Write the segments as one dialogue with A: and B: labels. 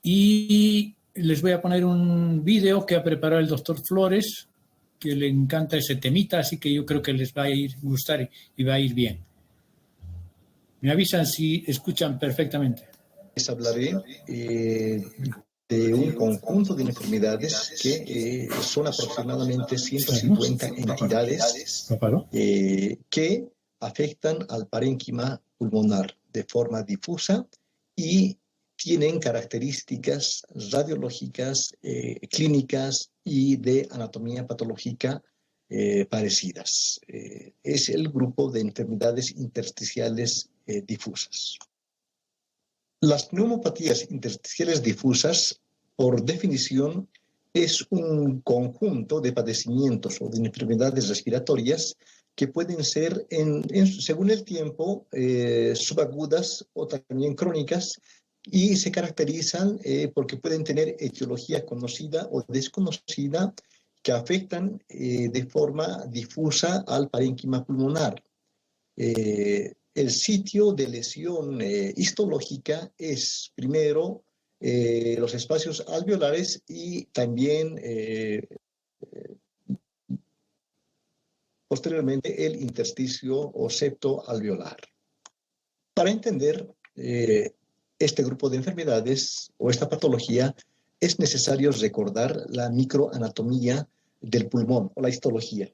A: Y les voy a poner un vídeo que ha preparado el doctor Flores, que le encanta ese temita, así que yo creo que les va a gustar y va a ir bien. Me avisan si escuchan perfectamente.
B: Les hablaré de un conjunto de enfermedades que son aproximadamente 150 entidades que afectan al parénquima pulmonar de forma difusa y tienen características radiológicas, clínicas y de anatomía patológica parecidas. Es el grupo de enfermedades intersticiales difusas. Las neumopatías intersticiales difusas, por definición, es un conjunto de padecimientos o de enfermedades respiratorias que pueden ser, según el tiempo, subagudas o también crónicas, y se caracterizan porque pueden tener etiología conocida o desconocida que afectan de forma difusa al parénquima pulmonar. El sitio de lesión histológica es primero los espacios alveolares y también posteriormente el intersticio o septo alveolar. Para entender este grupo de enfermedades o esta patología es necesario recordar la microanatomía del pulmón o la histología.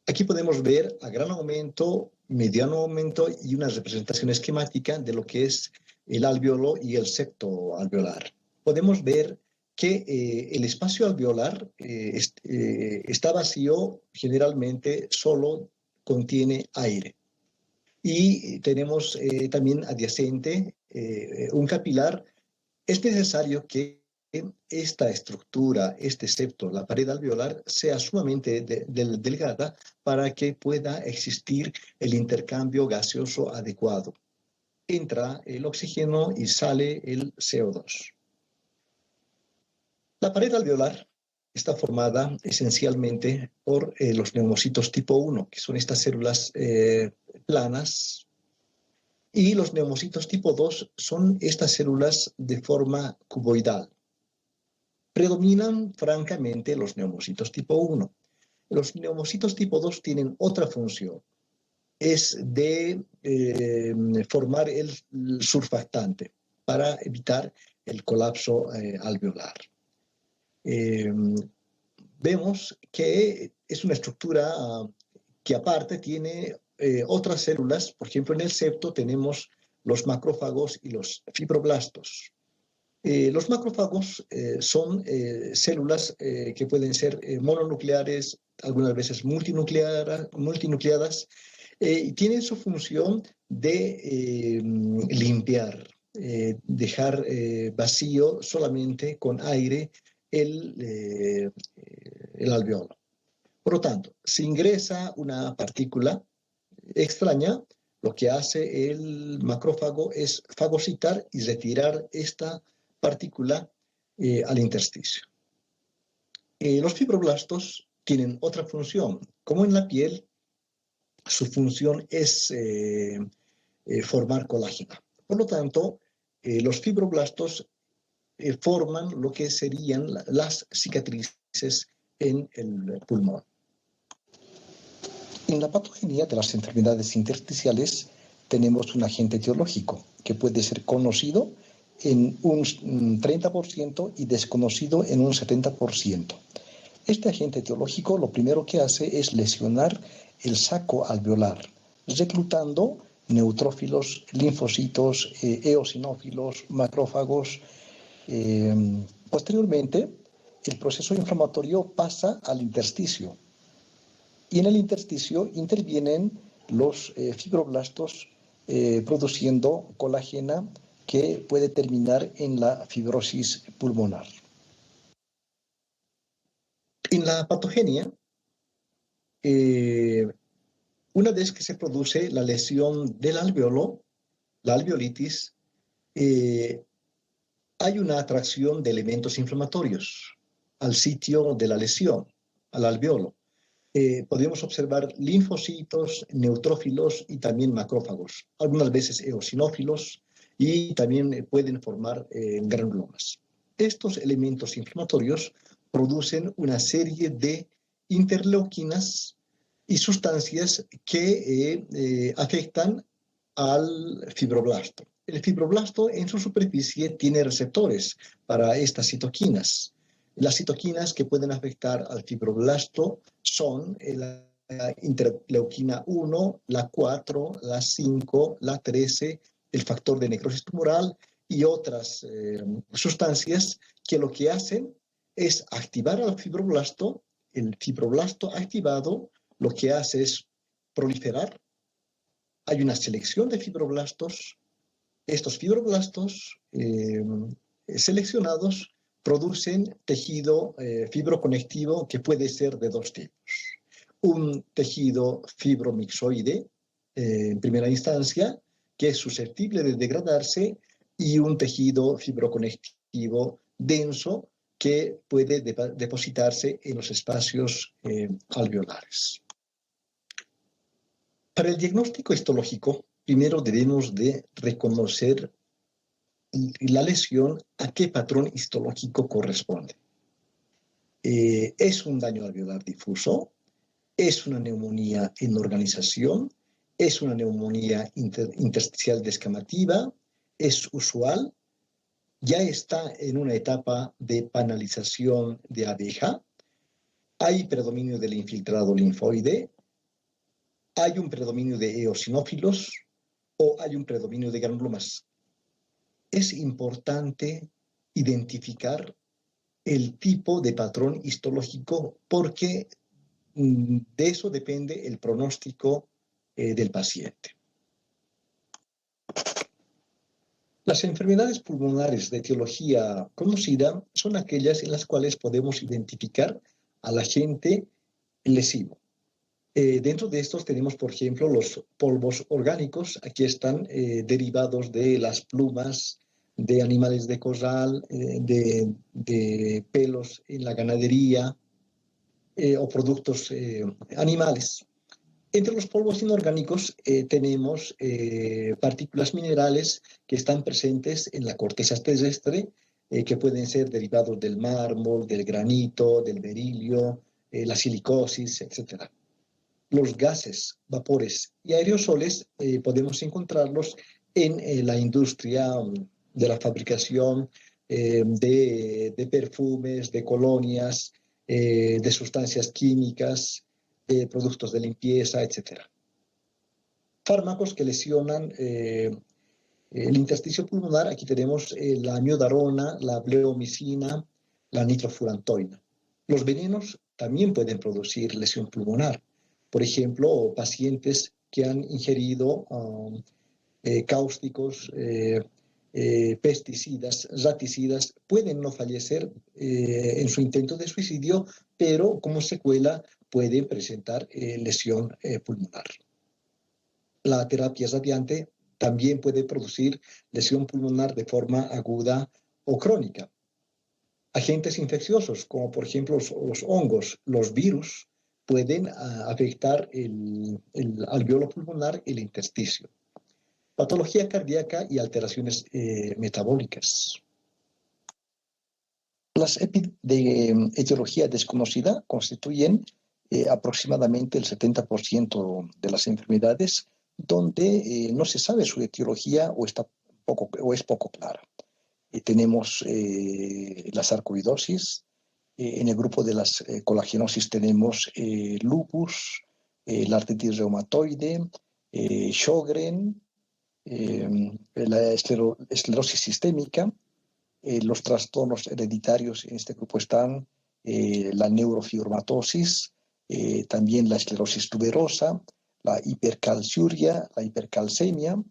B: Aquí podemos ver a gran aumento, mediano aumento y una representación esquemática de lo que es el alveolo y el septo alveolar. Podemos ver que el espacio alveolar está vacío, generalmente solo contiene aire. Y tenemos también adyacente un capilar. Es necesario que esta estructura, este septo, la pared alveolar, sea sumamente delgada para que pueda existir el intercambio gaseoso adecuado. Entra el oxígeno y sale el CO2. La pared alveolar está formada esencialmente por los neumocitos tipo 1, que son estas células planas, y los neumocitos tipo 2 son estas células de forma cuboidal. Predominan francamente los neumocitos tipo 1. Los neumocitos tipo 2 tienen otra función, es de formar el surfactante para evitar el colapso alveolar. Vemos que es una estructura que aparte tiene otras células. Por ejemplo, en el septo tenemos los macrófagos y los fibroblastos. Los macrófagos son células que pueden ser mononucleares, algunas veces multinucleadas, y tienen su función de limpiar, dejar vacío solamente con aire el alveolo. Por lo tanto, si ingresa una partícula extraña, lo que hace el macrófago es fagocitar y retirar esta partícula al intersticio. Los fibroblastos tienen otra función. Como en la piel, su función es formar colágeno. Por lo tanto, los fibroblastos forman lo que serían las cicatrices en el pulmón. En la patogenia de las enfermedades intersticiales tenemos un agente etiológico que puede ser conocido en un 30% y desconocido en un 70%. Este agente etiológico lo primero que hace es lesionar el saco alveolar, reclutando neutrófilos, linfocitos, eosinófilos, macrófagos. Posteriormente, el proceso inflamatorio pasa al intersticio. Y en el intersticio intervienen los fibroblastos produciendo colágena que puede terminar en la fibrosis pulmonar. En la patogenia, una vez que se produce la lesión del alveolo, la alveolitis, hay una atracción de elementos inflamatorios al sitio de la lesión, al alveolo. Podemos observar linfocitos, neutrófilos y también macrófagos, algunas veces eosinófilos, y también pueden formar granulomas. Estos elementos inflamatorios producen una serie de interleuquinas y sustancias que afectan al fibroblasto. El fibroblasto en su superficie tiene receptores para estas citoquinas. Las citoquinas que pueden afectar al fibroblasto son la interleuquina 1, la 4, la 5, la 13, el factor de necrosis tumoral y otras sustancias que lo que hacen es activar al fibroblasto. El fibroblasto activado lo que hace es proliferar. Hay una selección de fibroblastos. Estos fibroblastos seleccionados producen tejido fibroconectivo que puede ser de dos tipos. Un tejido fibromixoide, en primera instancia, que es susceptible de degradarse, y un tejido fibroconectivo denso que puede depositarse en los espacios alveolares. Para el diagnóstico histológico, primero debemos de reconocer la lesión a qué patrón histológico corresponde. ¿Es un daño alveolar difuso? ¿Es una neumonía en organización? ¿Es una neumonía intersticial descamativa? ¿Es usual? ¿Ya está en una etapa de panalización de abeja? ¿Hay predominio del infiltrado linfoide? ¿Hay un predominio de eosinófilos o hay un predominio de granulomas? Es importante identificar el tipo de patrón histológico porque de eso depende el pronóstico del paciente. Las enfermedades pulmonares de etiología conocida son aquellas en las cuales podemos identificar al agente lesivo. Dentro de estos tenemos, por ejemplo, los polvos orgánicos. Aquí están derivados de las plumas de animales de corral, de pelos en la ganadería o productos animales. Entre los polvos inorgánicos tenemos partículas minerales que están presentes en la corteza terrestre, que pueden ser derivados del mármol, del granito, del berilio, la silicosis, etc. Los gases, vapores y aerosoles podemos encontrarlos en la industria de la fabricación de perfumes, de colonias, de sustancias químicas, de productos de limpieza, etc. Fármacos que lesionan el intersticio pulmonar. Aquí tenemos la amiodarona, la bleomicina, la nitrofurantoína. Los venenos también pueden producir lesión pulmonar. Por ejemplo, pacientes que han ingerido cáusticos, pesticidas, raticidas, pueden no fallecer en su intento de suicidio, pero como secuela pueden presentar lesión pulmonar. La terapia radiante también puede producir lesión pulmonar de forma aguda o crónica. Agentes infecciosos, como por ejemplo los hongos, los virus, pueden afectar el alveolo pulmonar y el intersticio. Patología cardíaca y alteraciones metabólicas. Las de etiología desconocida constituyen aproximadamente el 70% de las enfermedades donde no se sabe su etiología o es poco clara. Tenemos la sarcoidosis. En el grupo de las colagenosis tenemos lupus, la artritis reumatoide, Sjögren, la esclerosis sistémica. Los trastornos hereditarios en este grupo están la neurofibromatosis, también la esclerosis tuberosa, la hipercalciuria, la hipercalcemia.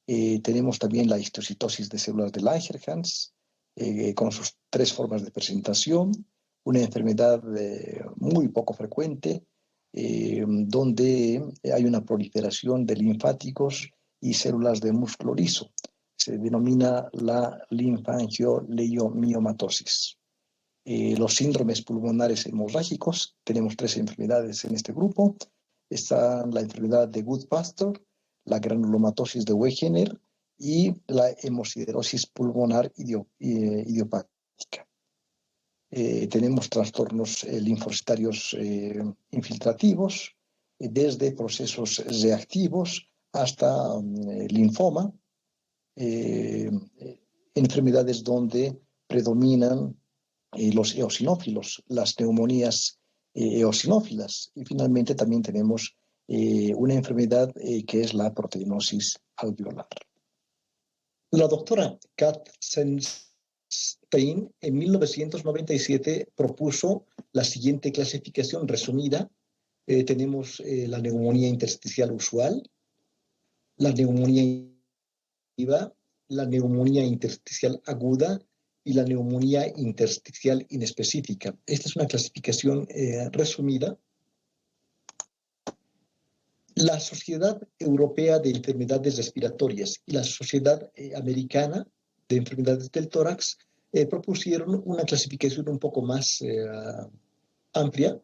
B: Tenemos también la histocitosis de células de Langerhans, con sus 3 formas de presentación. Una enfermedad muy poco frecuente, donde hay una proliferación de linfáticos y células de músculo liso. Se denomina la linfangioleiomyomatosis. Los síndromes pulmonares hemorrágicos, tenemos 3 enfermedades en este grupo. Está la enfermedad de Goodpasture, la granulomatosis de Wegener y la hemosiderosis pulmonar idiopática. Tenemos trastornos linfocitarios infiltrativos, desde procesos reactivos hasta linfoma, enfermedades donde predominan los eosinófilos, las neumonías eosinófilas, y finalmente también tenemos una enfermedad que es la proteinosis alveolar. La doctora Katzenstein en 1997 propuso la siguiente clasificación resumida. Tenemos la neumonía intersticial usual, la neumonía aguda, la neumonía intersticial aguda y la neumonía intersticial inespecífica. Esta es una clasificación resumida. La Sociedad Europea de Enfermedades Respiratorias y la Sociedad Americana de Enfermedades del Tórax propusieron una clasificación un poco más amplia,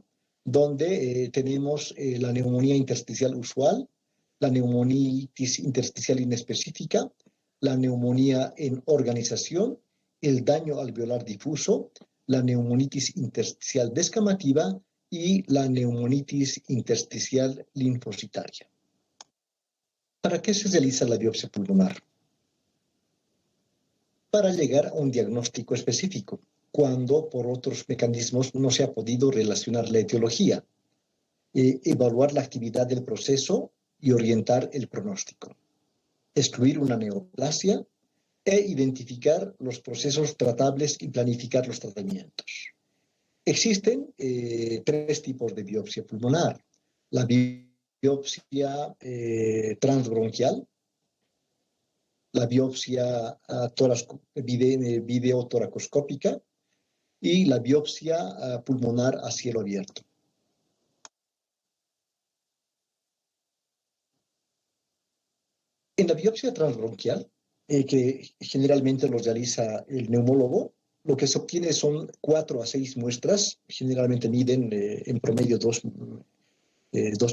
B: donde tenemos la neumonía intersticial usual, la neumonitis intersticial inespecífica, la neumonía en organización, el daño alveolar difuso, la neumonitis intersticial descamativa y la neumonitis intersticial linfocitaria. ¿Para qué se realiza la biopsia pulmonar? Para llegar a un diagnóstico específico, cuando por otros mecanismos no se ha podido relacionar la etiología, evaluar la actividad del proceso y orientar el pronóstico, excluir una neoplasia e identificar los procesos tratables y planificar los tratamientos. Existen tres tipos de biopsia pulmonar. La biopsia transbronquial, la biopsia videotoracoscópica y la biopsia pulmonar a cielo abierto. En la biopsia transbronquial, que generalmente lo realiza el neumólogo, lo que se obtiene son 4 a 6 muestras, generalmente miden en promedio 2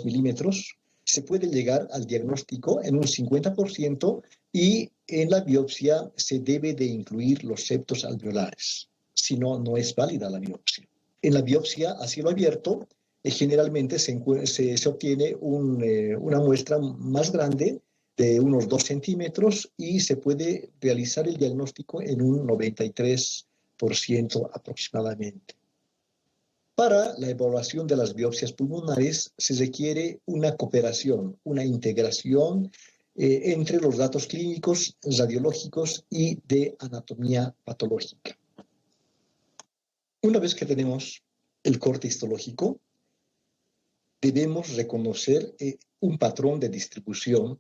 B: milímetros. Se puede llegar al diagnóstico en un 50% y en la biopsia se debe de incluir los septos alveolares, si no, no es válida la biopsia. En la biopsia a cielo abierto, generalmente se obtiene una muestra más grande de unos 2 centímetros y se puede realizar el diagnóstico en un 93% aproximadamente. Para la evaluación de las biopsias pulmonares se requiere una cooperación, una integración entre los datos clínicos, radiológicos y de anatomía patológica. Una vez que tenemos el corte histológico, debemos reconocer un patrón de distribución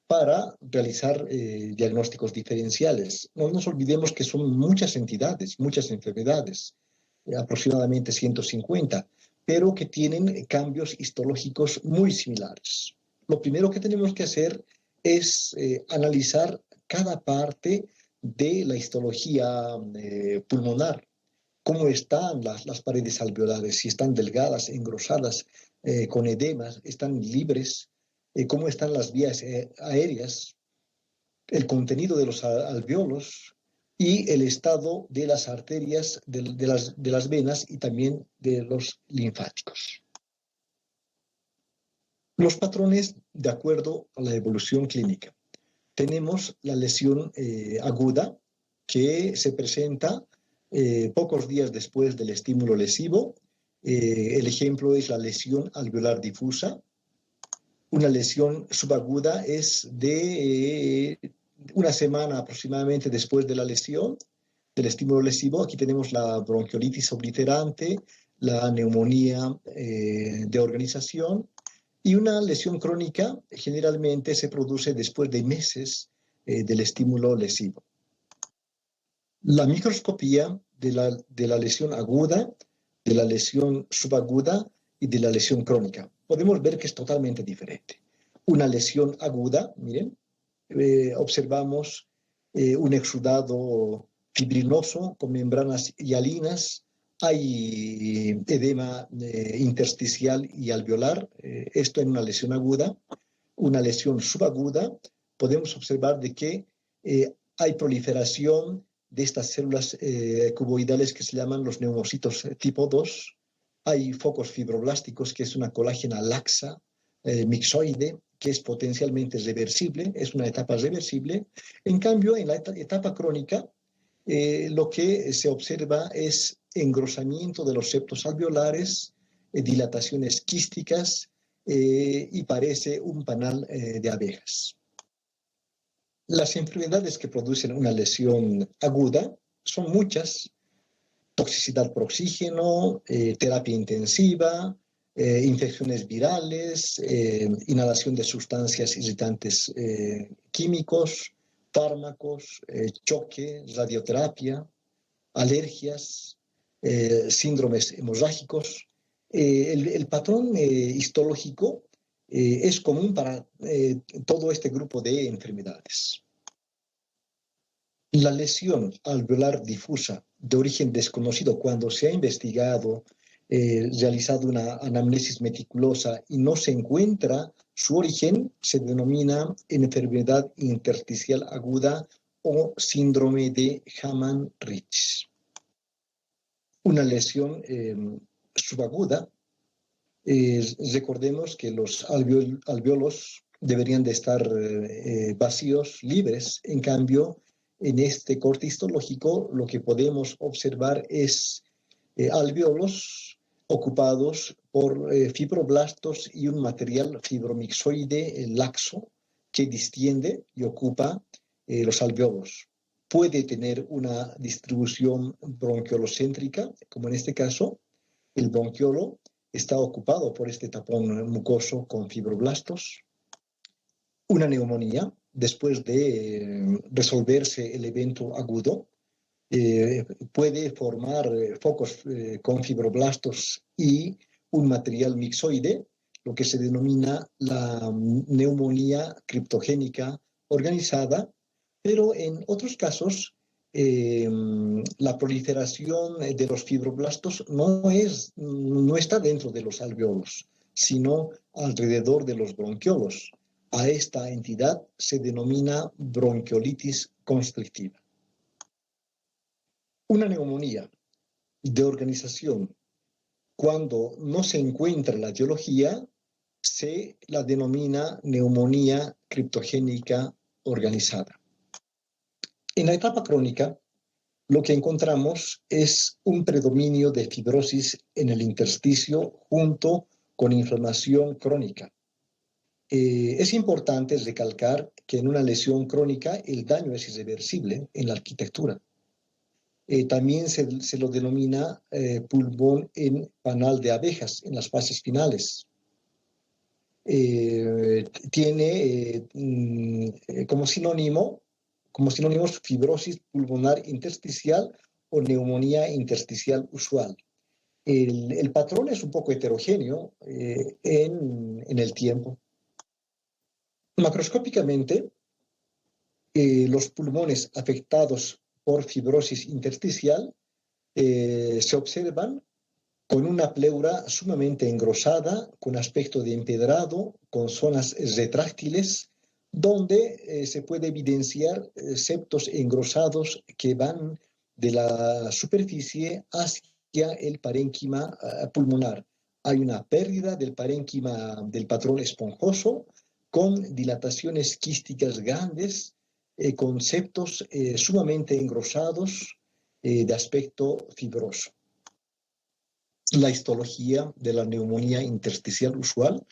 B: para realizar diagnósticos diferenciales. No nos olvidemos que son muchas entidades, muchas enfermedades, aproximadamente 150, pero que tienen cambios histológicos muy similares. Lo primero que tenemos que hacer es analizar cada parte de la histología pulmonar. Cómo están las paredes alveolares, si están delgadas, engrosadas, con edemas, están libres, cómo están las vías aéreas, el contenido de los alveolos y el estado de las arterias, de las venas y también de los linfáticos. Los patrones de acuerdo a la evolución clínica. Tenemos la lesión aguda que se presenta pocos días después del estímulo lesivo. El ejemplo es la lesión alveolar difusa. Una lesión subaguda es de una semana aproximadamente después de la lesión, del estímulo lesivo. Aquí tenemos la bronquiolitis obliterante, la neumonía de organización, y una lesión crónica generalmente se produce después de meses del estímulo lesivo. La microscopía de la lesión aguda, de la lesión subaguda y de la lesión crónica. Podemos ver que es totalmente diferente. Una lesión aguda, miren, observamos un exudado fibrinoso con membranas hialinas, hay edema intersticial y alveolar, esto en una lesión aguda. Una lesión subaguda, podemos observar de que hay proliferación de estas células cuboidales que se llaman los neumocitos tipo 2. Hay focos fibroblásticos, que es una colágena laxa, mixoide, que es potencialmente reversible, es una etapa reversible. En cambio, en la etapa crónica, lo que se observa es engrosamiento de los septos alveolares, dilataciones quísticas y parece un panal de abejas. Las enfermedades que producen una lesión aguda son muchas: toxicidad por oxígeno, terapia intensiva, infecciones virales, inhalación de sustancias irritantes químicos, fármacos, choque, radioterapia, alergias, síndromes hemorrágicos. El patrón histológico es común para todo este grupo de enfermedades. La lesión alveolar difusa de origen desconocido, cuando se ha investigado, realizado una anamnesis meticulosa y no se encuentra su origen, se denomina enfermedad intersticial aguda o síndrome de Hamann-Rich. Una lesión subaguda, recordemos que los alvéolos deberían de estar vacíos, libres. En cambio, en este corte histológico lo que podemos observar es alvéolos ocupados por fibroblastos y un material fibromixoide laxo que distiende y ocupa los alvéolos. Puede tener una distribución bronquiolocéntrica, como en este caso. El bronquiolo está ocupado por este tapón mucoso con fibroblastos. Una neumonía, después de resolverse el evento agudo, puede formar focos con fibroblastos y un material mixoide, lo que se denomina la neumonía criptogénica organizada, pero en otros casos la proliferación de los fibroblastos no está dentro de los alvéolos, sino alrededor de los bronquiolos. A esta entidad se denomina bronquiolitis constrictiva. Una neumonía de organización, cuando no se encuentra la etiología, se la denomina neumonía criptogénica organizada. En la etapa crónica, lo que encontramos es un predominio de fibrosis en el intersticio junto con inflamación crónica. Es importante recalcar que en una lesión crónica el daño es irreversible en la arquitectura. También se lo denomina pulmón en panal de abejas en las fases finales. Tiene como sinónimos fibrosis pulmonar intersticial o neumonía intersticial usual. El patrón es un poco heterogéneo en el tiempo. Macroscópicamente, los pulmones afectados por fibrosis intersticial se observan con una pleura sumamente engrosada, con aspecto de empedrado, con zonas retráctiles, donde se puede evidenciar septos engrosados que van de la superficie hacia el parénquima pulmonar. Hay una pérdida del parénquima del patrón esponjoso, con dilataciones quísticas grandes, con septos sumamente engrosados de aspecto fibroso. La histología de la neumonía intersticial usual,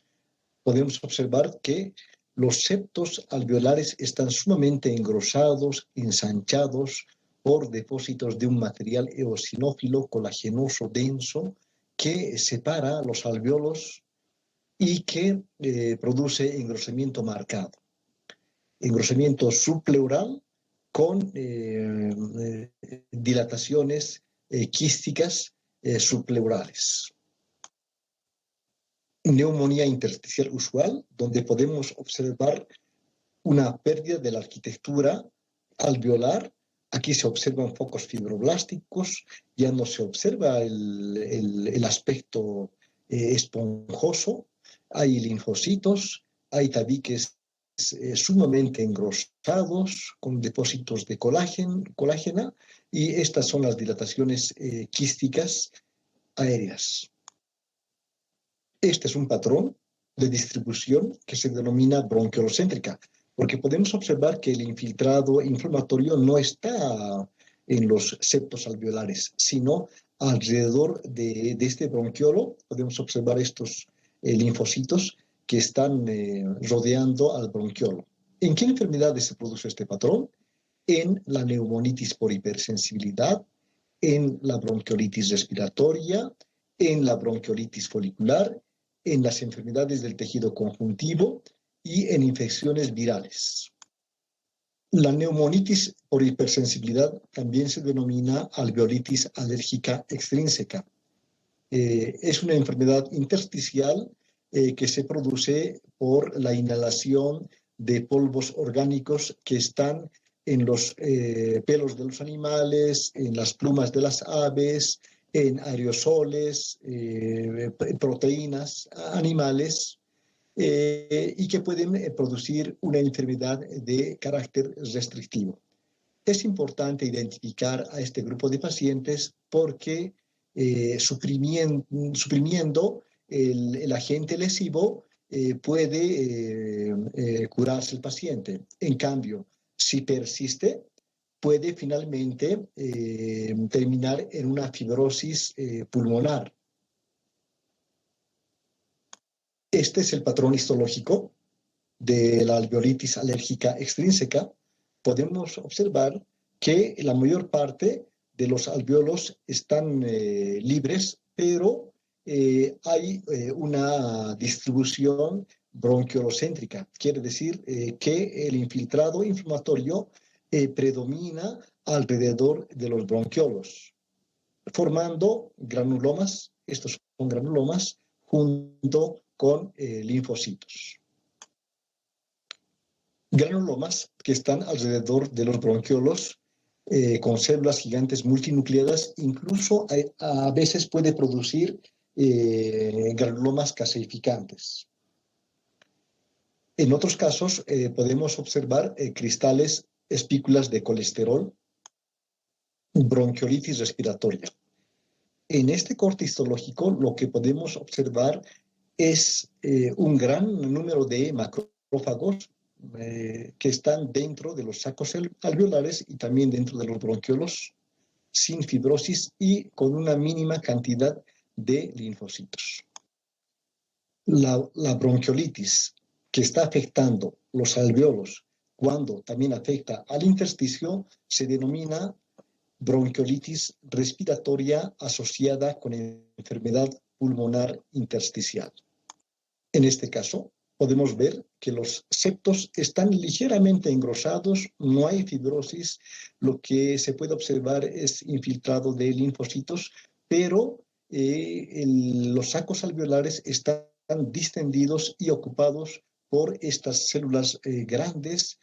B: podemos observar que los septos alveolares están sumamente engrosados, ensanchados por depósitos de un material eosinófilo colagenoso denso que separa los alvéolos y que produce engrosamiento marcado. Engrosamiento subpleural con dilataciones quísticas subpleurales. Neumonía intersticial usual, donde podemos observar una pérdida de la arquitectura alveolar. Aquí se observan focos fibroblásticos, ya no se observa el aspecto esponjoso, hay linfocitos, hay tabiques sumamente engrosados, con depósitos de colágena, y estas son las dilataciones quísticas aéreas. Este es un patrón de distribución que se denomina bronquiolocéntrica, porque podemos observar que el infiltrado inflamatorio no está en los septos alveolares, sino alrededor de este bronquiolo. Podemos observar estos linfocitos que están rodeando al bronquiolo. ¿En qué enfermedades se produce este patrón? En la neumonitis por hipersensibilidad, en la bronquiolitis respiratoria, en la bronquiolitis folicular, en las enfermedades del tejido conjuntivo y en infecciones virales. La neumonitis por hipersensibilidad también se denomina alveolitis alérgica extrínseca. Es una enfermedad intersticial que se produce por la inhalación de polvos orgánicos que están en los pelos de los animales, en las plumas de las aves, en aerosoles, proteínas animales, y que pueden producir una enfermedad de carácter restrictivo. Es importante identificar a este grupo de pacientes porque suprimiendo el agente lesivo puede curarse el paciente. En cambio, si persiste, puede finalmente terminar en una fibrosis pulmonar. Este es el patrón histológico de la alveolitis alérgica extrínseca. Podemos observar que la mayor parte de los alvéolos están libres, pero hay una distribución bronquiolocéntrica. Quiere decir que el infiltrado inflamatorio predomina alrededor de los bronquiolos, formando granulomas. Estos son granulomas junto con linfocitos. Granulomas que están alrededor de los bronquiolos con células gigantes multinucleadas, incluso a veces puede producir granulomas caseificantes. En otros casos podemos observar cristales, espículas de colesterol, bronquiolitis respiratoria. En este corte histológico lo que podemos observar es un gran número de macrófagos que están dentro de los sacos alveolares y también dentro de los bronquiolos, sin fibrosis y con una mínima cantidad de linfocitos. La bronquiolitis que está afectando los alveolos cuando también afecta al intersticio se denomina bronquiolitis respiratoria asociada con enfermedad pulmonar intersticial. En este caso, podemos ver que los septos están ligeramente engrosados, no hay fibrosis, lo que se puede observar es infiltrado de linfocitos, pero los sacos alveolares están distendidos y ocupados por estas células grandes,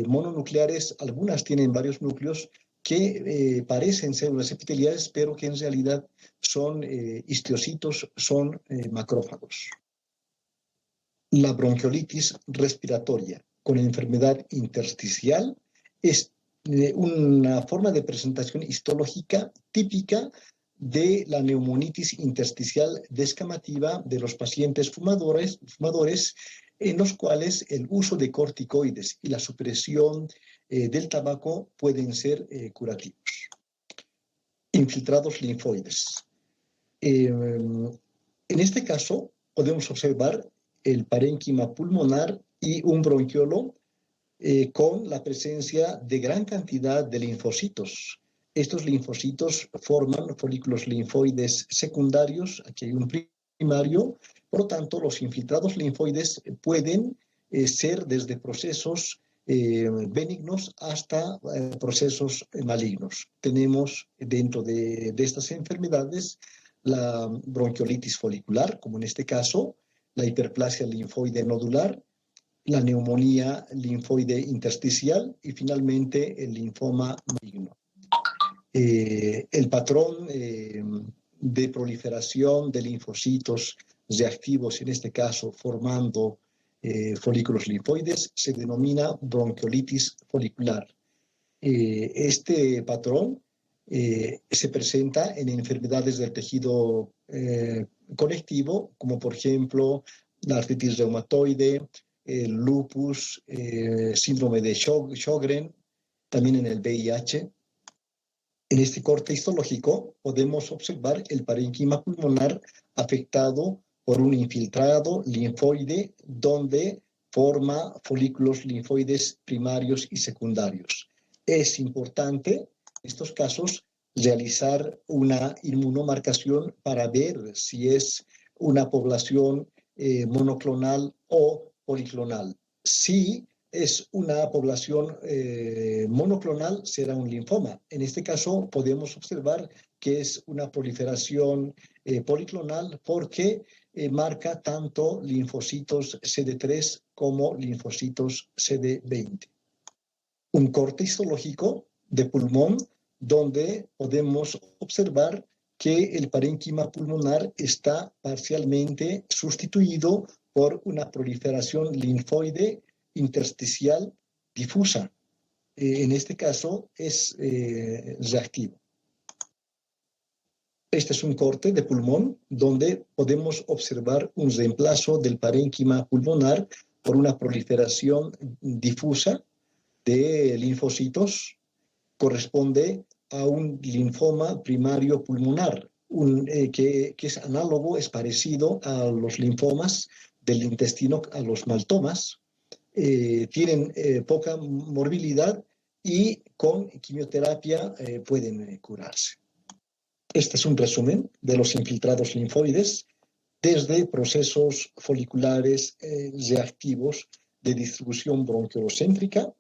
B: mononucleares. Algunas tienen varios núcleos que parecen células epiteliales, pero que en realidad son histiocitos, son macrófagos. La bronquiolitis respiratoria con enfermedad intersticial es una forma de presentación histológica típica de la neumonitis intersticial descamativa de los pacientes fumadores, en los cuales el uso de corticoides y la supresión del tabaco pueden ser curativos. Infiltrados linfoides. En este caso podemos observar el parénquima pulmonar y un bronquiolo con la presencia de gran cantidad de linfocitos. Estos linfocitos forman folículos linfoides secundarios, aquí hay un primario, por lo tanto los infiltrados linfoides pueden ser desde procesos benignos hasta procesos malignos. Tenemos dentro de estas enfermedades la bronquiolitis folicular, como en este caso, la hiperplasia linfoide nodular, la neumonía linfoide intersticial y finalmente el linfoma maligno. El patrón de proliferación de linfocitos reactivos, en este caso formando folículos linfoides se denomina bronquiolitis folicular. Este patrón se presenta en enfermedades del tejido conectivo, como por ejemplo la artritis reumatoide, el lupus, síndrome de Sjögren, también en el VIH. En este corte histológico podemos observar el parénquima pulmonar afectado por un infiltrado linfoide donde forma folículos linfoides primarios y secundarios. Es importante en estos casos realizar una inmunomarcación para ver si es una población monoclonal o policlonal. Si es una población monoclonal, será un linfoma. En este caso podemos observar que es una proliferación policlonal porque marca tanto linfocitos CD3 como linfocitos CD20. Un corte histológico de pulmón donde podemos observar que el parénquima pulmonar está parcialmente sustituido por una proliferación linfoide intersticial difusa. En este caso es reactivo. Este es un corte de pulmón donde podemos observar un reemplazo del parénquima pulmonar por una proliferación difusa de linfocitos. Corresponde a un linfoma primario pulmonar, que es análogo, es parecido a los linfomas del intestino, a los maltomas. Tienen poca morbilidad y con quimioterapia pueden curarse. Este es un resumen de los infiltrados linfoides desde procesos foliculares reactivos de distribución bronquiolocéntrica,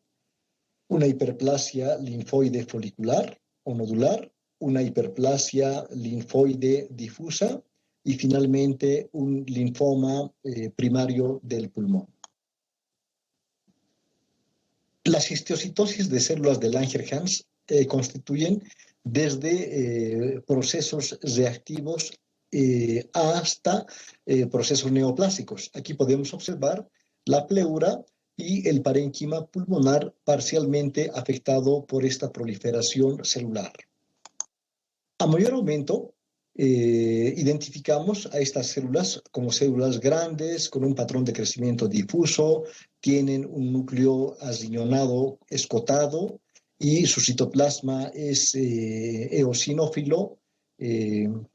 B: una hiperplasia linfoide folicular o nodular, una hiperplasia linfoide difusa y finalmente un linfoma primario del pulmón. Las histiocytosis de células de Langerhans constituyen desde procesos reactivos hasta procesos neoplásicos. Aquí podemos observar la pleura y el parénquima pulmonar parcialmente afectado por esta proliferación celular. A mayor aumento, identificamos a estas células como células grandes, con un patrón de crecimiento difuso, tienen un núcleo arriñonado escotado y su citoplasma es eosinófilo. En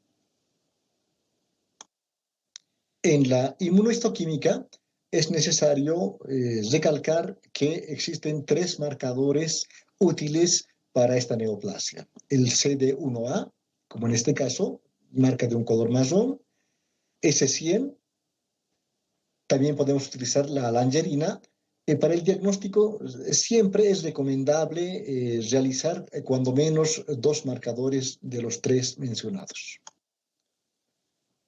B: la inmunohistoquímica es necesario recalcar que existen 3 marcadores útiles para esta neoplasia. El CD1A, como en este caso, marca de un color marrón. S100, también podemos utilizar la langerina. Para el diagnóstico siempre es recomendable realizar cuando menos 2 marcadores de los 3 mencionados.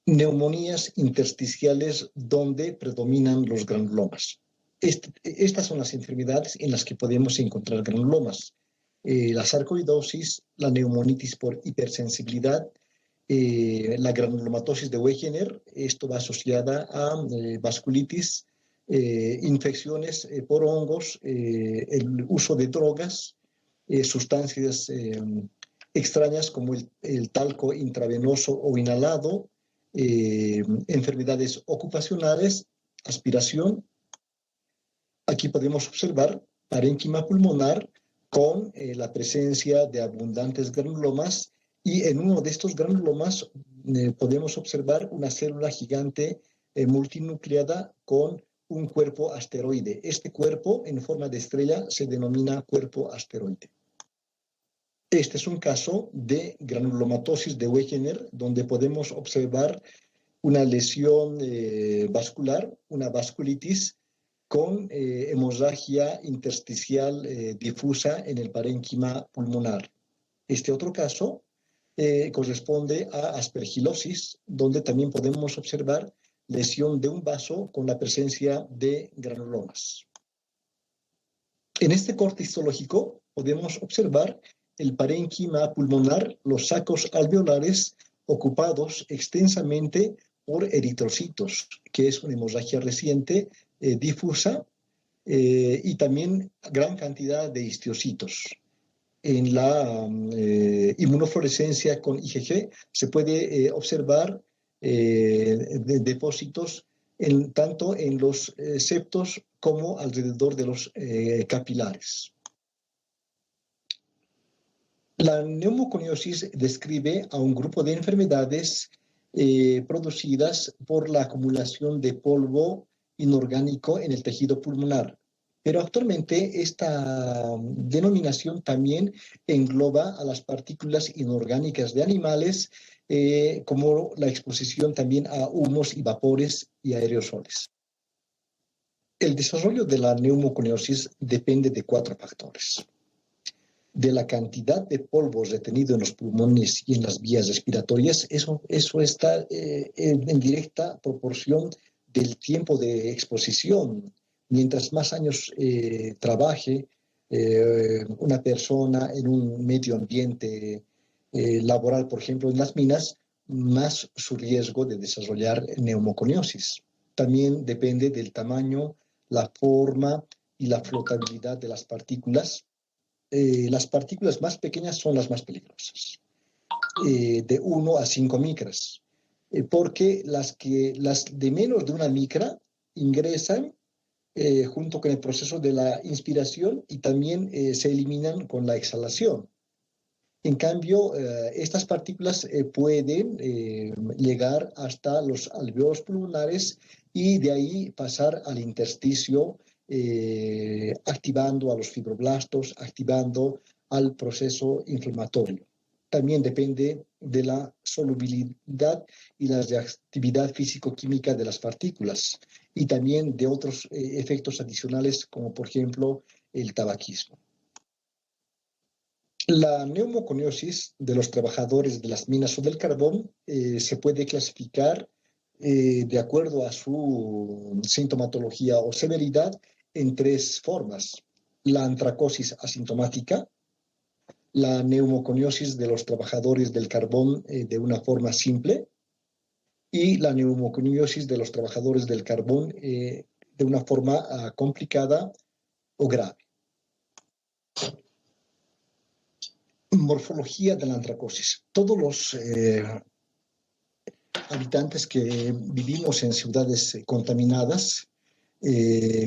B: Neumonías intersticiales donde predominan los granulomas. Estas son las enfermedades en las que podemos encontrar granulomas. La sarcoidosis, la neumonitis por hipersensibilidad, la granulomatosis de Wegener, esto va asociada a vasculitis, infecciones por hongos, el uso de drogas, sustancias extrañas como el talco intravenoso o inhalado, enfermedades ocupacionales, aspiración. Aquí podemos observar parénquima pulmonar con la presencia de abundantes granulomas y en uno de estos granulomas podemos observar una célula gigante multinucleada con un cuerpo asteroide. Este cuerpo en forma de estrella se denomina cuerpo asteroide. Este es un caso de granulomatosis de Wegener, donde podemos observar una lesión vascular, una vasculitis, con hemorragia intersticial difusa en el parénquima pulmonar. Este otro caso corresponde a aspergilosis, donde también podemos observar lesión de un vaso con la presencia de granulomas. En este corte histológico podemos observar el parénquima pulmonar, los sacos alveolares ocupados extensamente por eritrocitos, que es una hemorragia reciente difusa y también gran cantidad de histocitos. En la inmunofluorescencia con IgG se puede observar depósitos tanto en los septos como alrededor de los capilares. La neumoconiosis describe a un grupo de enfermedades producidas por la acumulación de polvo inorgánico en el tejido pulmonar. Pero actualmente esta denominación también engloba a las partículas inorgánicas de animales, como la exposición también a humos y vapores y aerosoles. El desarrollo de la neumoconiosis depende de 4 factores: de la cantidad de polvo retenido en los pulmones y en las vías respiratorias. Eso está en directa proporción del tiempo de exposición. Mientras más años trabaje una persona en un medio ambiente laboral, por ejemplo en las minas, más su riesgo de desarrollar neumoconiosis. También depende del tamaño, la forma y la flotabilidad de las partículas. Las partículas más pequeñas son las más peligrosas, de 1 a 5 micras, porque las de menos de 1 micra ingresan junto con el proceso de la inspiración y también se eliminan con la exhalación. En cambio, estas partículas pueden llegar hasta los alvéolos pulmonares y de ahí pasar al intersticio, activando a los fibroblastos, activando al proceso inflamatorio. También depende de la solubilidad y la reactividad físico-química de las partículas y también de otros efectos adicionales, como por ejemplo el tabaquismo. La neumoconiosis de los trabajadores de las minas o del carbón se puede clasificar de acuerdo a su sintomatología o severidad en 3 formas: la antracosis asintomática, la neumoconiosis de los trabajadores del carbón de una forma simple y la neumoconiosis de los trabajadores del carbón de una forma complicada o grave. Morfología de la antracosis. Todos los habitantes que vivimos en ciudades contaminadas,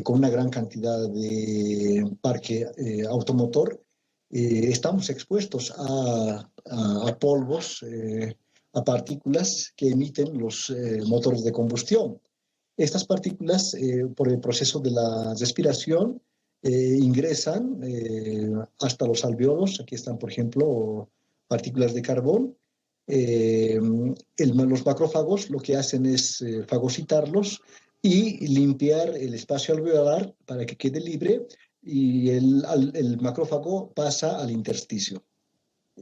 B: con una gran cantidad de parque automotor, estamos expuestos a polvos, a partículas que emiten los motores de combustión. Estas partículas, por el proceso de la respiración, ingresan hasta los alvéolos. Aquí están, por ejemplo, partículas de carbón. Los macrófagos lo que hacen es fagocitarlos y limpiar el espacio alveolar para que quede libre, y el macrófago pasa al intersticio.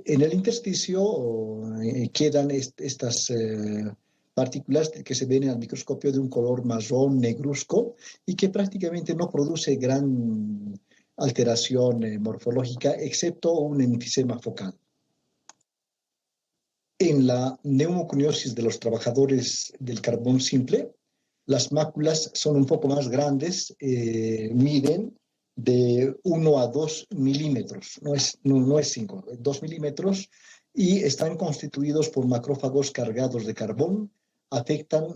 B: En el intersticio quedan estas partículas que se ven al microscopio de un color marrón negruzco y que prácticamente no produce gran alteración morfológica, excepto un enfisema focal. En la neumoconiosis de los trabajadores del carbón simple, las máculas son un poco más grandes, miden de 1 a 2 milímetros, no es 5, 2 milímetros, y están constituidos por macrófagos cargados de carbón. Afectan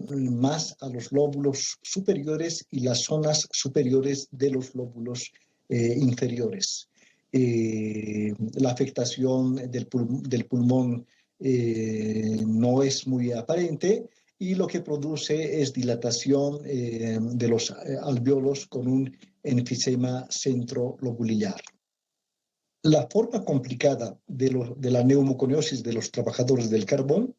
B: más a los lóbulos superiores y las zonas superiores de los lóbulos inferiores. La afectación del pulmón no es muy aparente, y lo que produce es dilatación de los alvéolos con un enfisema centrolobular. La forma complicada de la neumoconiosis de los trabajadores del carbón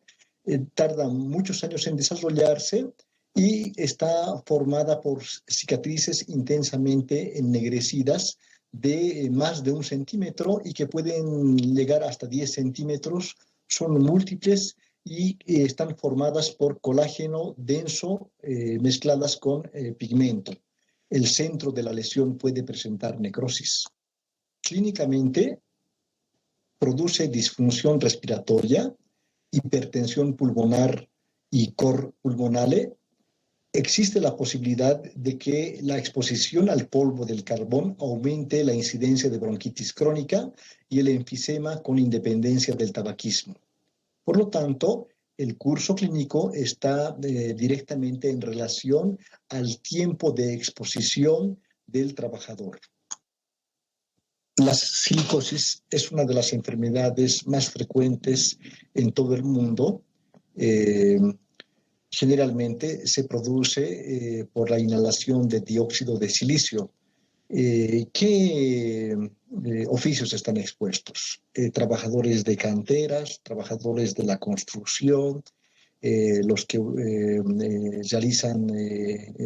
B: tarda muchos años en desarrollarse y está formada por cicatrices intensamente ennegrecidas de más de 1 centímetro y que pueden llegar hasta 10 centímetros. Son múltiples y están formadas por colágeno denso mezcladas con pigmento. El centro de la lesión puede presentar necrosis. Clínicamente produce disfunción respiratoria, hipertensión pulmonar y cor pulmonale, existe la posibilidad de que la exposición al polvo del carbón aumente la incidencia de bronquitis crónica y el enfisema con independencia del tabaquismo. Por lo tanto, el curso clínico está directamente en relación al tiempo de exposición del trabajador. La silicosis es una de las enfermedades más frecuentes en todo el mundo. Generalmente se produce por la inhalación de dióxido de silicio. ¿Qué oficios están expuestos? Trabajadores de canteras, trabajadores de la construcción, los que realizan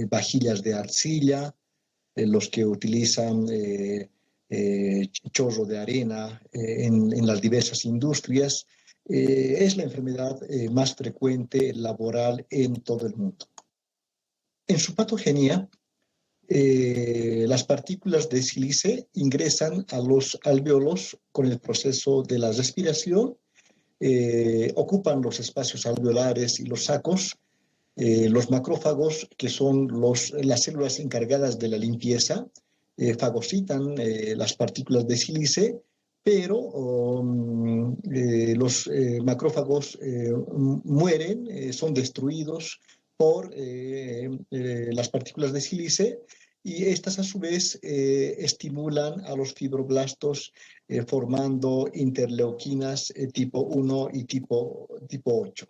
B: vajillas de arcilla, los que utilizan chorro de arena en las diversas industrias. Es la enfermedad más frecuente laboral en todo el mundo. En su patogenia, las partículas de sílice ingresan a los alvéolos con el proceso de la respiración, ocupan los espacios alveolares y los sacos. Los macrófagos, que son las células encargadas de la limpieza, fagocitan las partículas de sílice, pero los macrófagos mueren, son destruidos por las partículas de sílice, y estas a su vez estimulan a los fibroblastos formando interleuquinas tipo 1 y tipo 8.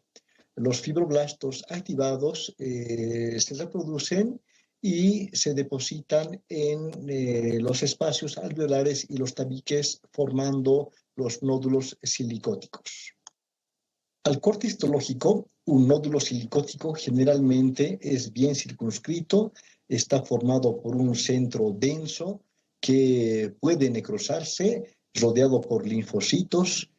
B: Los fibroblastos activados se reproducen y se depositan en los espacios alveolares y los tabiques, formando los nódulos silicóticos. Al corte histológico, un nódulo silicótico generalmente es bien circunscrito, está formado por un centro denso que puede necrosarse, rodeado por linfocitos,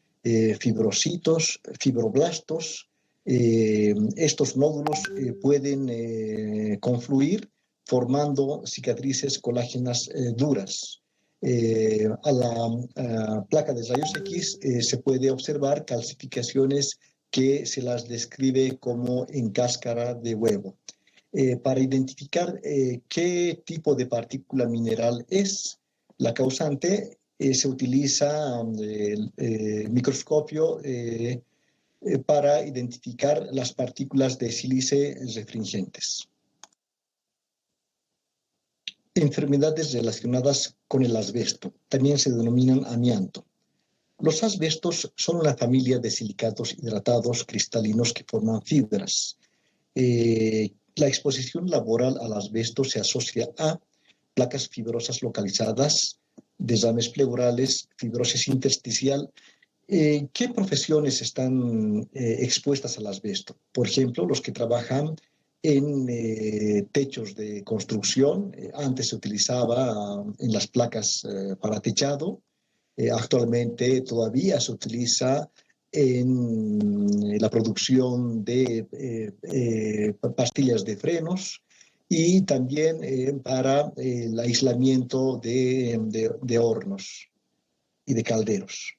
B: fibrocitos, fibroblastos. Estos nódulos pueden confluir formando cicatrices colágenas duras. A la placa de rayos X se puede observar calcificaciones que se las describe como en cáscara de huevo. Para identificar qué tipo de partícula mineral es la causante, se utiliza el microscopio para identificar las partículas de sílice refringentes. Enfermedades relacionadas con el asbesto, también se denominan amianto. Los asbestos son una familia de silicatos hidratados cristalinos que forman fibras. La exposición laboral al asbesto se asocia a placas fibrosas localizadas, derrames pleurales, fibrosis intersticial. ¿Qué profesiones están expuestas al asbesto? Por ejemplo, los que trabajan en techos de construcción. Antes se utilizaba en las placas para techado. Actualmente todavía se utiliza en la producción de pastillas de frenos, y también para el aislamiento de hornos y de calderos.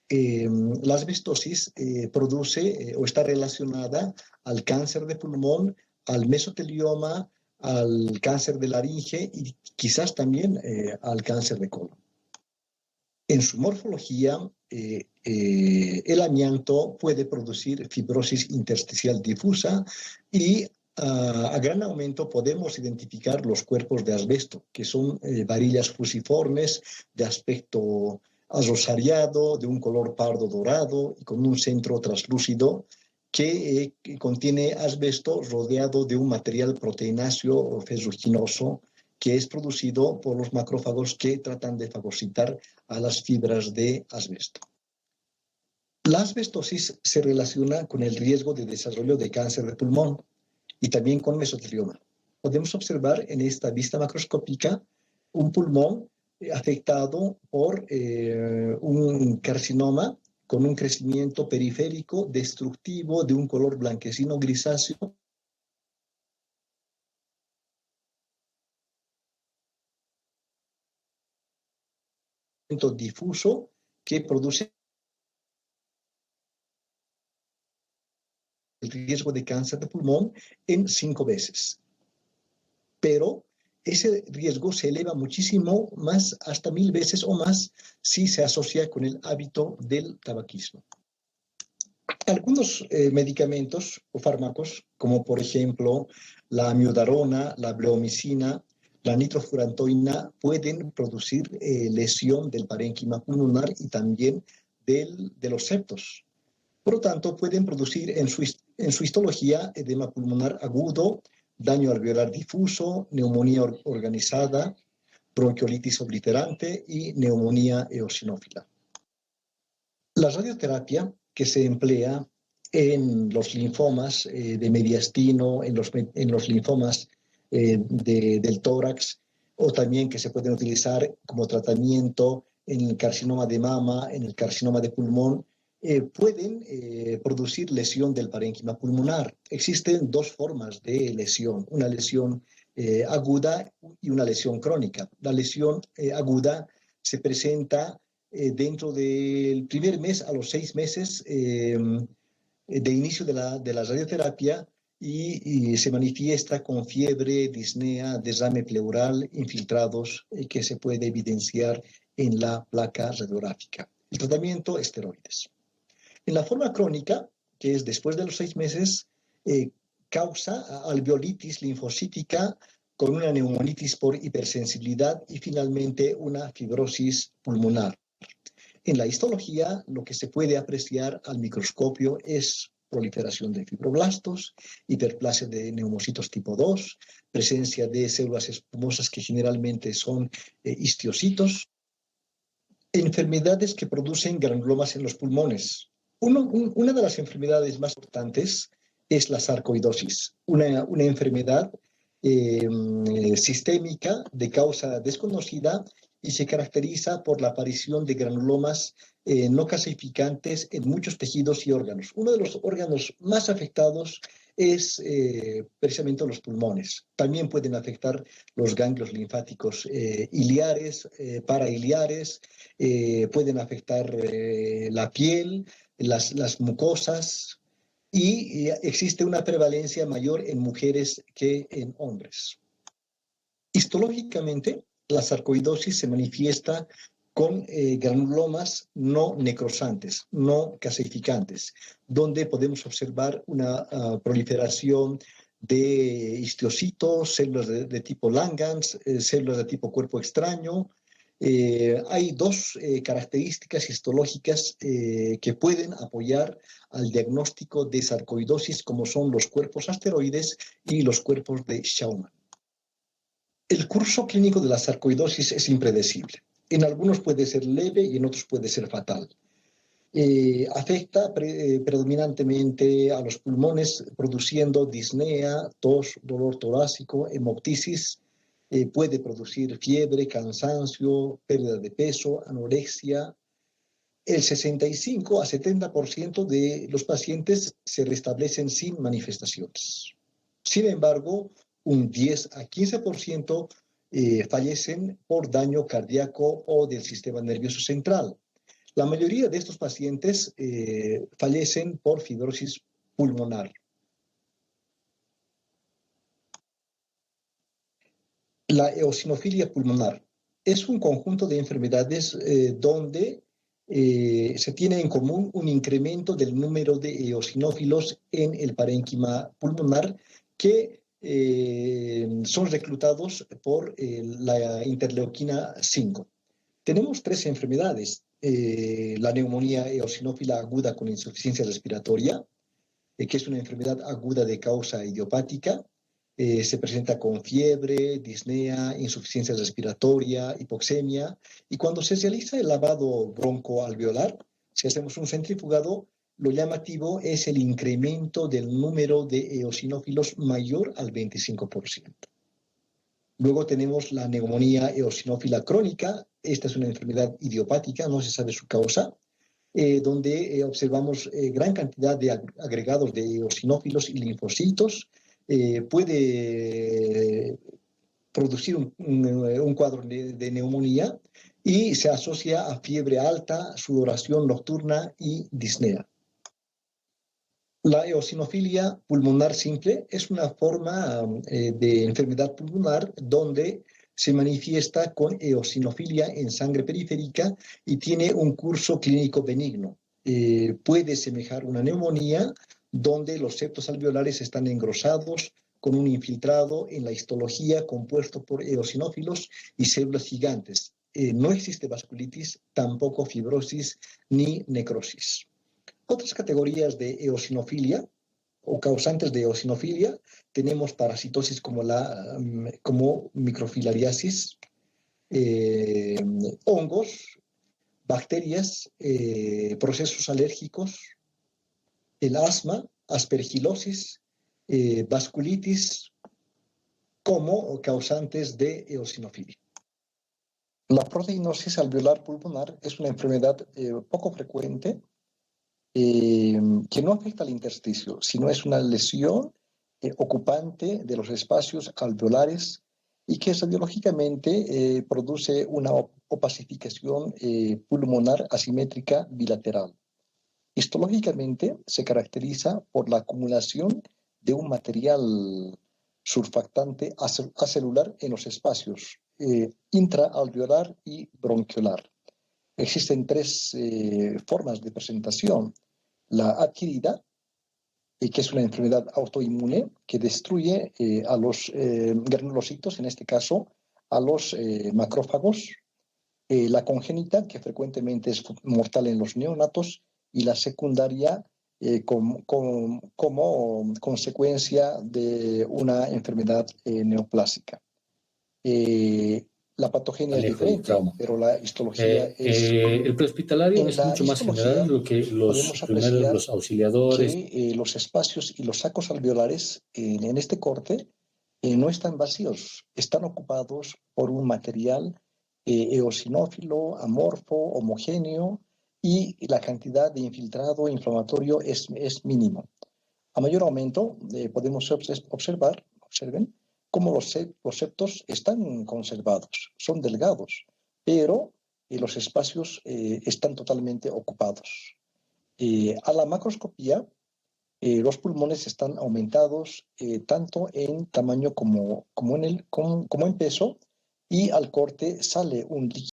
B: La asbestosis produce o está relacionada al cáncer de pulmón, al mesotelioma, al cáncer de laringe y quizás también al cáncer de colon. En su morfología, el amianto puede producir fibrosis intersticial difusa, y a gran aumento podemos identificar los cuerpos de asbesto, que son varillas fusiformes de aspecto arrosariado, de un color pardo dorado y con un centro translúcido que contiene asbesto rodeado de un material proteináceo ferruginoso que es producido por los macrófagos que tratan de fagocitar a las fibras de asbesto. La asbestosis se relaciona con el riesgo de desarrollo de cáncer de pulmón y también con mesotelioma. Podemos observar en esta vista macroscópica un pulmón afectado por un carcinoma con un crecimiento periférico destructivo de un color blanquecino grisáceo difuso que produce el riesgo de cáncer de pulmón en 5 veces. pero ese riesgo se eleva muchísimo más, hasta 1000 veces o más, si se asocia con el hábito del tabaquismo. Algunos medicamentos o fármacos, como por ejemplo la amiodarona, la bleomicina, la nitrofurantoína, pueden producir lesión del parénquima pulmonar y también de los septos. Por lo tanto, pueden producir en su histología edema pulmonar agudo, daño alveolar difuso, neumonía organizada, bronquiolitis obliterante y neumonía eosinófila. La radioterapia que se emplea en los linfomas de mediastino, en los linfomas del tórax, o también que se pueden utilizar como tratamiento en el carcinoma de mama, en el carcinoma de pulmón, pueden producir lesión del parénquima pulmonar. Existen dos formas de lesión, una lesión aguda y una lesión crónica. La lesión aguda se presenta dentro del primer mes a los 6 meses de inicio de la radioterapia y se manifiesta con fiebre, disnea, derrame pleural, infiltrados que se puede evidenciar en la placa radiográfica. El tratamiento, esteroides. En la forma crónica, que es después de los 6 meses, causa alveolitis linfocítica con una neumonitis por hipersensibilidad y finalmente una fibrosis pulmonar. En la histología, lo que se puede apreciar al microscopio es proliferación de fibroblastos, hiperplasia de neumocitos tipo 2, presencia de células espumosas que generalmente son histiocitos, enfermedades que producen granulomas en los pulmones. Una de las enfermedades más importantes es la sarcoidosis, una enfermedad sistémica de causa desconocida y se caracteriza por la aparición de granulomas no calcificantes en muchos tejidos y órganos. Uno de los órganos más afectados es precisamente los pulmones. También pueden afectar los ganglios linfáticos iliares, parailiares, pueden afectar la piel, las mucosas, y existe una prevalencia mayor en mujeres que en hombres. Histológicamente, la sarcoidosis se manifiesta con granulomas no necrosantes, no calcificantes, donde podemos observar una proliferación de histiocitos, células de tipo Langerhans, células de tipo cuerpo extraño. Hay dos características histológicas que pueden apoyar al diagnóstico de sarcoidosis, como son los cuerpos asteroides y los cuerpos de Schaumann. El curso clínico de la sarcoidosis es impredecible. En algunos puede ser leve y en otros puede ser fatal. Afecta predominantemente a los pulmones, produciendo disnea, tos, dolor torácico, hemoptisis. Puede producir fiebre, cansancio, pérdida de peso, anorexia. El 65 a 70% de los pacientes se restablecen sin manifestaciones. Sin embargo, un 10 a 15% fallecen por daño cardíaco o del sistema nervioso central. La mayoría de estos pacientes fallecen por fibrosis pulmonar. La eosinofilia pulmonar es un conjunto de enfermedades donde se tiene en común un incremento del número de eosinófilos en el parénquima pulmonar que son reclutados por la interleuquina 5. Tenemos 3 enfermedades. La neumonía eosinófila aguda con insuficiencia respiratoria, que es una enfermedad aguda de causa idiopática. Se presenta con fiebre, disnea, insuficiencia respiratoria, hipoxemia. Y cuando se realiza el lavado broncoalveolar, si hacemos un centrifugado, lo llamativo es el incremento del número de eosinófilos mayor al 25%. Luego tenemos la neumonía eosinófila crónica. Esta es una enfermedad idiopática, no se sabe su causa, donde observamos gran cantidad de agregados de eosinófilos y linfocitos. Puede producir un cuadro de neumonía y se asocia a fiebre alta, sudoración nocturna y disnea. La eosinofilia pulmonar simple es una forma de enfermedad pulmonar donde se manifiesta con eosinofilia en sangre periférica y tiene un curso clínico benigno. Puede semejar una neumonía donde los septos alveolares están engrosados con un infiltrado en la histología compuesto por eosinófilos y células gigantes. No existe vasculitis, tampoco fibrosis ni necrosis. Otras categorías de eosinofilia o causantes de eosinofilia tenemos parasitosis como microfilariasis, hongos, bacterias, procesos alérgicos, el asma, aspergilosis, vasculitis como causantes de eosinofilia. La proteinosis alveolar pulmonar es una enfermedad poco frecuente que no afecta al intersticio, sino es una lesión ocupante de los espacios alveolares y que radiológicamente produce una opacificación pulmonar asimétrica bilateral. Histológicamente se caracteriza por la acumulación de un material surfactante acelular en los espacios intraalveolar y bronquiolar. Existen tres formas de presentación. La adquirida, que es una enfermedad autoinmune que destruye a los granulocitos, en este caso a los macrófagos. La congénita, que frecuentemente es mortal en los neonatos, y la secundaria como consecuencia de una enfermedad neoplásica. La patogenia es diferente, pero la histología es...
C: el prehospitalario es mucho más general, lo que los primeros, los auxiliadores.
B: Que los espacios y los sacos alveolares en este corte no están vacíos, están ocupados por un material eosinófilo, amorfo, homogéneo, y la cantidad de infiltrado inflamatorio es mínimo. A mayor aumento podemos observen, cómo los septos están conservados, son delgados, pero los espacios están totalmente ocupados. A la macroscopía, los pulmones están aumentados tanto en tamaño como en peso, y al corte sale un líquido